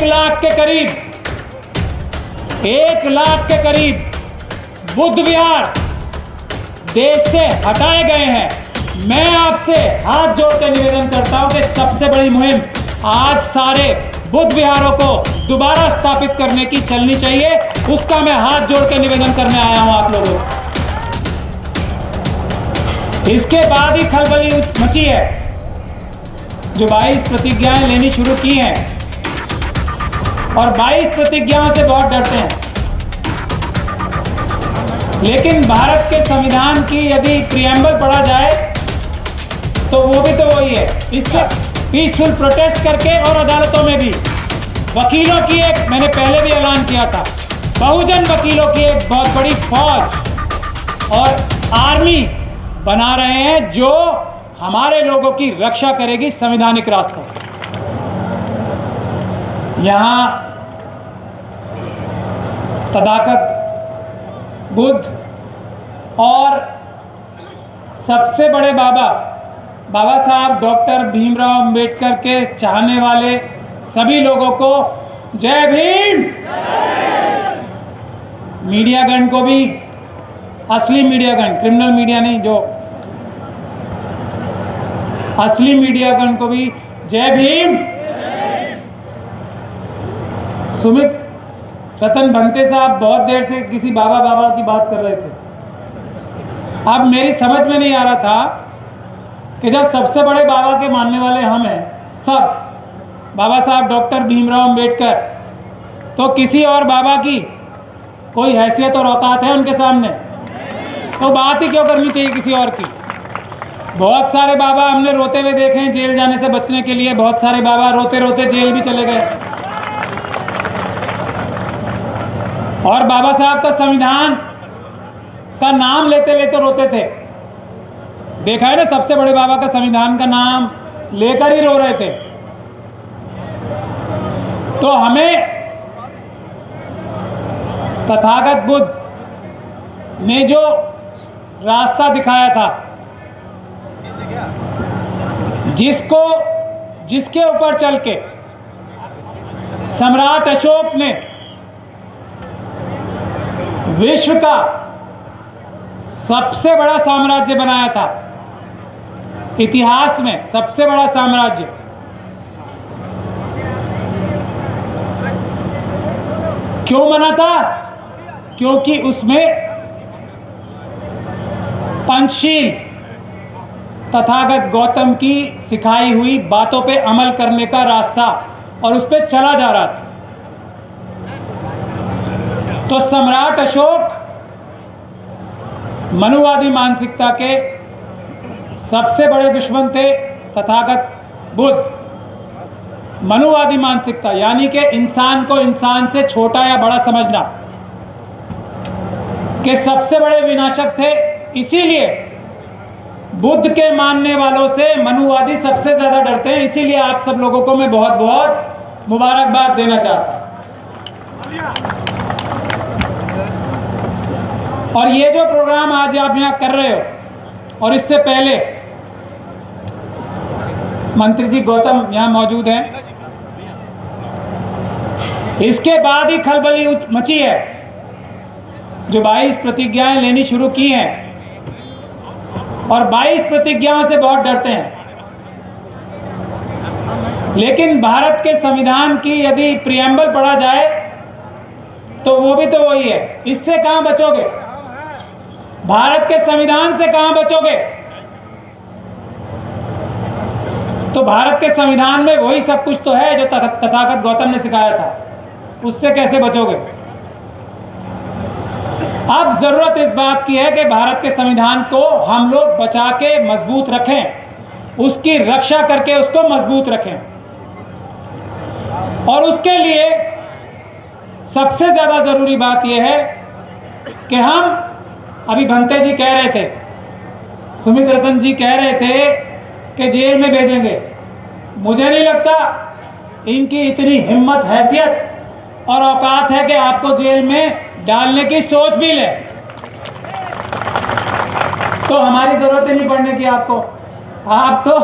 1 लाख के करीब बुद्ध विहार देश से हटाए गए हैं। मैं आपसे हाथ जोड़ के निवेदन करता हूं कि सबसे बड़ी मुहिम आज सारे बुद्ध विहारों को दोबारा स्थापित करने की चलनी चाहिए। उसका मैं हाथ जोड़ के निवेदन करने आया हूं आप लोगों से। इसके बाद ही खलबली मची है। जो 22 प्रतिज्ञाएं लेनी शुरू की हैं और 22 प्रतिज्ञाओं से बहुत डरते हैं, लेकिन भारत के संविधान की यदि प्रियम्बल पढ़ा जाए तो वो भी तो वही है। इससे पीसफुल प्रोटेस्ट करके और अदालतों में भी वकीलों की एक, मैंने पहले भी ऐलान किया था, बहुजन वकीलों की एक बहुत बड़ी फौज और आर्मी बना रहे हैं जो हमारे लोगों की रक्षा करेगी संवैधानिक रास्तों से। यहाँ तथागत बुद्ध और सबसे बड़े बाबा साहब डॉक्टर भीमराव अंबेडकर के चाहने वाले सभी लोगों को जय भीम। मीडियागण को भी, असली मीडियागण, क्रिमिनल मीडिया नहीं, जो असली मीडियागण को भी जय भीम। सुमित रतन भंते साहब बहुत देर से किसी बाबा की बात कर रहे थे। अब मेरी समझ में नहीं आ रहा था कि जब सबसे बड़े बाबा के मानने वाले हम हैं सब, बाबा साहब डॉक्टर भीमराव अंबेडकर, तो किसी और बाबा की कोई हैसियत और औकात है उनके सामने? तो बात ही क्यों करनी चाहिए किसी और की? बहुत सारे बाबा हमने रोते हुए देखे हैं जेल जाने से बचने के लिए। बहुत सारे बाबा रोते रोते जेल भी चले गए। और बाबा साहब का संविधान का नाम लेते लेते रोते थे। देखा है ना, सबसे बड़े बाबा का संविधान का नाम लेकर ही रो रहे थे। तो हमें तथागत बुद्ध ने जो रास्ता दिखाया था, जिसके ऊपर चल के सम्राट अशोक ने विश्व का सबसे बड़ा साम्राज्य बनाया था, इतिहास में सबसे बड़ा साम्राज्य। क्यों बना था? क्योंकि उसमें पंचशील तथागत गौतम की सिखाई हुई बातों पे अमल करने का रास्ता और उस पर चला जा रहा था। तो सम्राट अशोक मनुवादी मानसिकता के सबसे बड़े दुश्मन थे। तथागत बुद्ध मनुवादी मानसिकता, यानी कि इंसान को इंसान से छोटा या बड़ा समझना, के सबसे बड़े विनाशक थे। इसीलिए बुद्ध के मानने वालों से मनुवादी सबसे ज्यादा डरते हैं। इसीलिए आप सब लोगों को मैं बहुत बहुत मुबारकबाद देना चाहता हूं। और ये जो प्रोग्राम आज आप यहाँ कर रहे हो, और इससे पहले मंत्री जी गौतम यहाँ मौजूद हैं, इसके बाद ही खलबली मची है। जो 22 प्रतिज्ञाएं लेनी शुरू की हैं और 22 प्रतिज्ञाओं से बहुत डरते हैं, लेकिन भारत के संविधान की यदि प्रियम्बल पढ़ा जाए तो वो भी तो वही है। इससे कहां बचोगे? भारत के संविधान से कहां बचोगे? तो भारत के संविधान में वही सब कुछ तो है जो तथागत गौतम ने सिखाया था। उससे कैसे बचोगे? अब जरूरत इस बात की है कि भारत के संविधान को हम लोग बचा के मजबूत रखें, उसकी रक्षा करके उसको मजबूत रखें। और उसके लिए सबसे ज्यादा जरूरी बात यह है कि हम, अभी भंते जी कह रहे थे, सुमित रतन जी कह रहे थे कि जेल में भेजेंगे। मुझे नहीं लगता इनकी इतनी हिम्मत, हैसियत और औकात है कि आपको जेल में डालने की सोच भी ले। तो हमारी जरूरत ही नहीं पड़ने की आपको। आप तो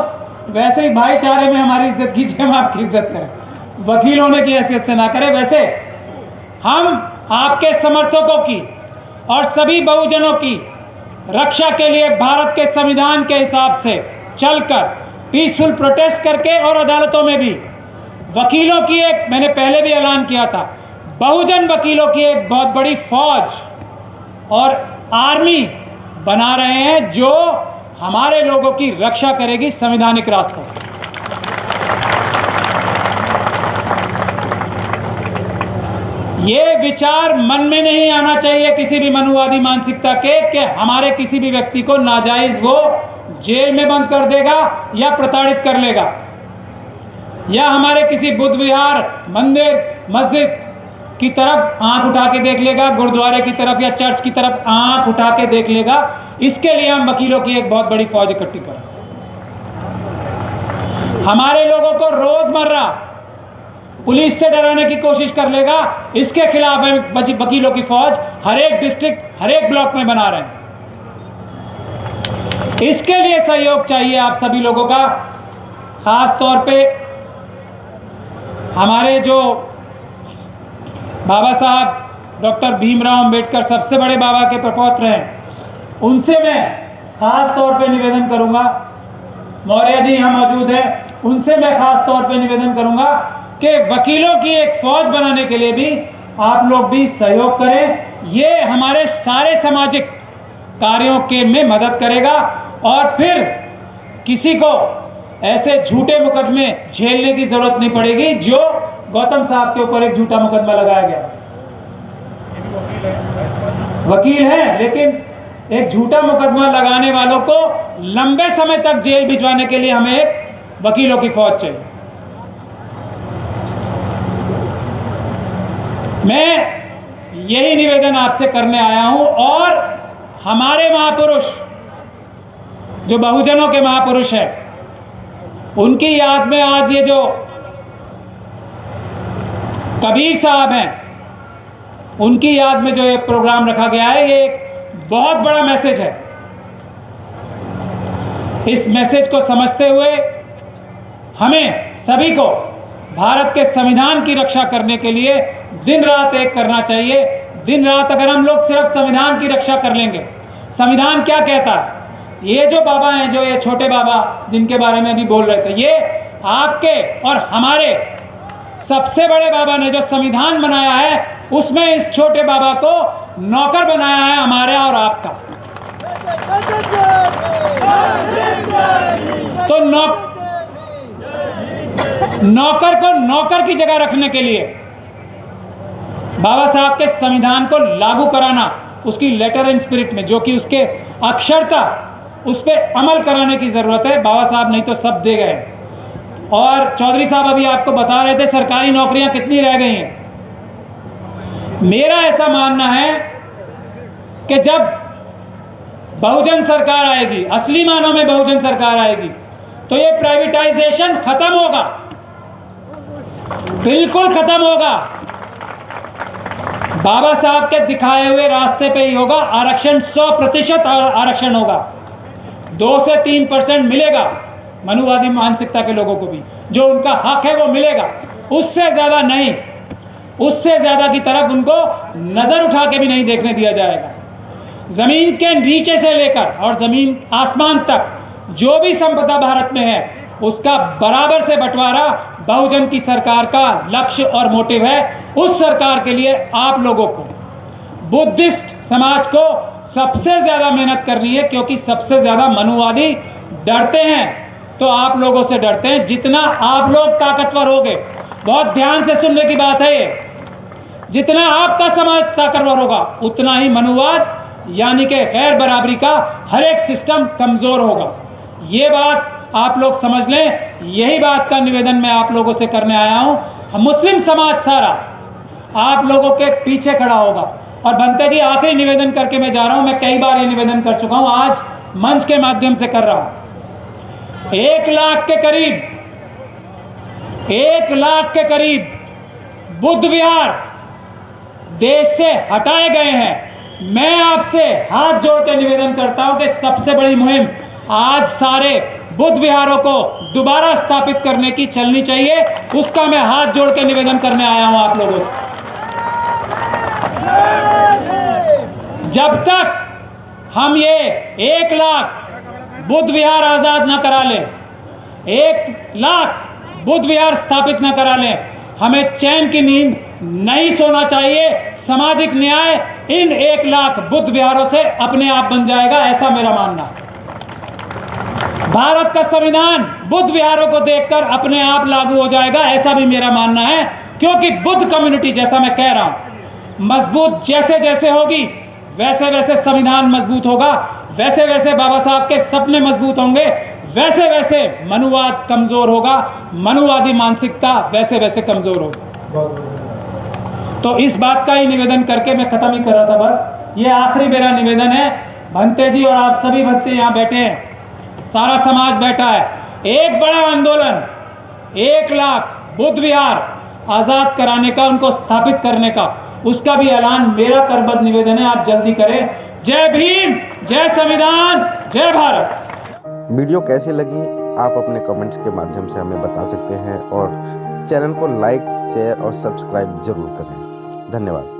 वैसे ही भाईचारे में हमारी इज्जत कीजिए, हम आपकी इज्जत करें। वकील होने की हैसियत से ना करें। वैसे हम आपके समर्थकों की और सभी बहुजनों की रक्षा के लिए भारत के संविधान के हिसाब से चलकर पीसफुल प्रोटेस्ट करके और अदालतों में भी वकीलों की एक, मैंने पहले भी ऐलान किया था, बहुजन वकीलों की एक बहुत बड़ी फौज और आर्मी बना रहे हैं जो हमारे लोगों की रक्षा करेगी संवैधानिक रास्तों से। ये विचार मन में नहीं आना चाहिए किसी भी मनुवादी मानसिकता के कि हमारे किसी भी व्यक्ति को नाजायज वो जेल में बंद कर देगा या प्रताड़ित कर लेगा, या हमारे किसी बुद्ध विहार, मंदिर, मस्जिद की तरफ आंख उठा के देख लेगा, गुरुद्वारे की तरफ या चर्च की तरफ आंख उठा के देख लेगा। इसके लिए हम वकीलों की एक बहुत बड़ी फौज इकट्ठी करें। हमारे लोगों को रोजमर्रा पुलिस से डराने की कोशिश कर लेगा, इसके खिलाफ हम वकीलों की फौज हर एक डिस्ट्रिक्ट, हर एक ब्लॉक में बना रहे हैं। इसके लिए सहयोग चाहिए आप सभी लोगों का, खास तौर पे हमारे जो बाबा साहब डॉक्टर भीमराव अंबेडकर सबसे बड़े बाबा के प्रपौत्र हैं, उनसे मैं खास तौर पे निवेदन करूंगा। मौर्य जी यहाँ मौजूद हैं, उनसे मैं खास तौर पे निवेदन करूंगा कि वकीलों की एक फौज बनाने के लिए भी आप लोग भी सहयोग करें। ये हमारे सारे सामाजिक कार्यों के में मदद करेगा और फिर किसी को ऐसे झूठे मुकदमे झेलने की जरूरत नहीं पड़ेगी जो गौतम साहब के ऊपर एक झूठा मुकदमा लगाया गया। वकील हैं लेकिन एक झूठा मुकदमा लगाने वालों को लंबे समय तक जेल भिजवाने के लिए हमें एक वकीलों की फौज चाहिए। मैं यही निवेदन आपसे करने आया हूं और हमारे महापुरुष जो बहुजनों के महापुरुष हैं उनकी याद में आज ये जो कबीर साहब हैं उनकी याद में जो ये प्रोग्राम रखा गया है, ये एक बहुत बड़ा मैसेज है। इस मैसेज को समझते हुए हमें सभी को भारत के संविधान की रक्षा करने के लिए दिन रात एक करना चाहिए। दिन रात अगर हम लोग सिर्फ संविधान की रक्षा कर लेंगे, संविधान क्या कहता है, ये जो बाबा हैं, जो ये छोटे बाबा जिनके बारे में अभी बोल रहे थे, ये आपके और हमारे सबसे बड़े बाबा ने जो संविधान बनाया है उसमें इस छोटे बाबा को नौकर बनाया है हमारे और आपका। तो नौकर को नौकर की जगह रखने के लिए बाबा साहब के संविधान को लागू कराना, उसकी लेटर एंड स्पिरिट में, जो कि उसके अक्षरता, उस पर अमल कराने की जरूरत है। बाबा साहब नहीं तो सब दे गए। और चौधरी साहब अभी आपको बता रहे थे सरकारी नौकरियां कितनी रह गई हैं। मेरा ऐसा मानना है कि जब बहुजन सरकार आएगी, असली मानों में बहुजन सरकार आएगी, तो ये प्राइवेटाइजेशन खत्म होगा, बिल्कुल खत्म होगा। बाबा साहब के दिखाए हुए रास्ते पे ही होगा। आरक्षण 100% आरक्षण होगा, 2 से 3% मिलेगा मनुवादी मानसिकता के लोगों को भी, जो उनका हक है वो मिलेगा, उससे ज़्यादा नहीं। उससे ज़्यादा की तरफ उनको नज़र उठा के भी नहीं देखने दिया जाएगा। ज़मीन के नीचे से लेकर और ज़मीन आसमान तक जो भी संपदा भारत में है उसका बराबर से बंटवारा बहुजन की सरकार का लक्ष्य और मोटिव है। उस सरकार के लिए आप लोगों को, बुद्धिस्ट समाज को सबसे ज़्यादा मेहनत करनी है, क्योंकि सबसे ज़्यादा मनुवादी डरते हैं तो आप लोगों से डरते हैं। जितना आप लोग ताकतवर होगे, बहुत ध्यान से सुनने की बात है ये, जितना आपका समाज ताकतवर होगा उतना ही मनुवाद यानी कि गैर बराबरी का हर एक सिस्टम कमज़ोर होगा। ये बात आप लोग समझ लें। यही बात का निवेदन मैं आप लोगों से करने आया हूँ। मुस्लिम समाज सारा आप लोगों के पीछे खड़ा होगा। और बनते जी, आखिरी निवेदन करके मैं जा रहा हूँ। मैं कई बार ये निवेदन कर चुका हूँ, आज मंच के माध्यम से कर रहा हूँ। 1 लाख के करीब, 1 लाख के करीब बुद्ध विहार देश से हटाए गए हैं। मैं आपसे हाथ जोड़ के निवेदन करता हूं कि सबसे बड़ी मुहिम आज सारे बुद्ध विहारों को दोबारा स्थापित करने की चलनी चाहिए। उसका मैं हाथ जोड़ के निवेदन करने आया हूं आप लोगों से। जब तक हम ये 1 लाख बुद्ध विहार आजाद ना करा लें, 1 लाख बुद्ध विहार स्थापित ना करा लें, हमें चैन की नींद नहीं सोना चाहिए। सामाजिक न्याय इन 1 लाख बुद्ध विहारों से अपने आप बन जाएगा, ऐसा मेरा मानना है। भारत का संविधान बुद्ध विहारों को देखकर अपने आप लागू हो जाएगा, ऐसा भी मेरा मानना है। क्योंकि बुद्ध कम्युनिटी, जैसा मैं कह रहा हूं, मजबूत जैसे जैसे होगी वैसे वैसे संविधान मजबूत होगा, वैसे वैसे बाबा साहब के सपने मजबूत होंगे, वैसे वैसे मनुवाद कमजोर होगा, मनुवादी मानसिकता वैसे वैसे कमजोर होगा। तो इस बात का ही निवेदन करके मैं खत्म ही कर रहा था। बस ये आखिरी मेरा निवेदन है। भंते जी और आप सभी भंते यहाँ बैठे हैं, सारा समाज बैठा है। एक बड़ा आंदोलन 1 लाख बुद्ध विहार आजाद कराने का, उनको स्थापित करने का, उसका भी ऐलान मेरा करबद्ध निवेदन है, आप जल्दी करें। जय भीम, जय संविधान, जय भारत। वीडियो कैसी लगी आप अपने कमेंट्स के माध्यम से हमें बता सकते हैं और चैनल को लाइक, शेयर और सब्सक्राइब जरूर करें। धन्यवाद।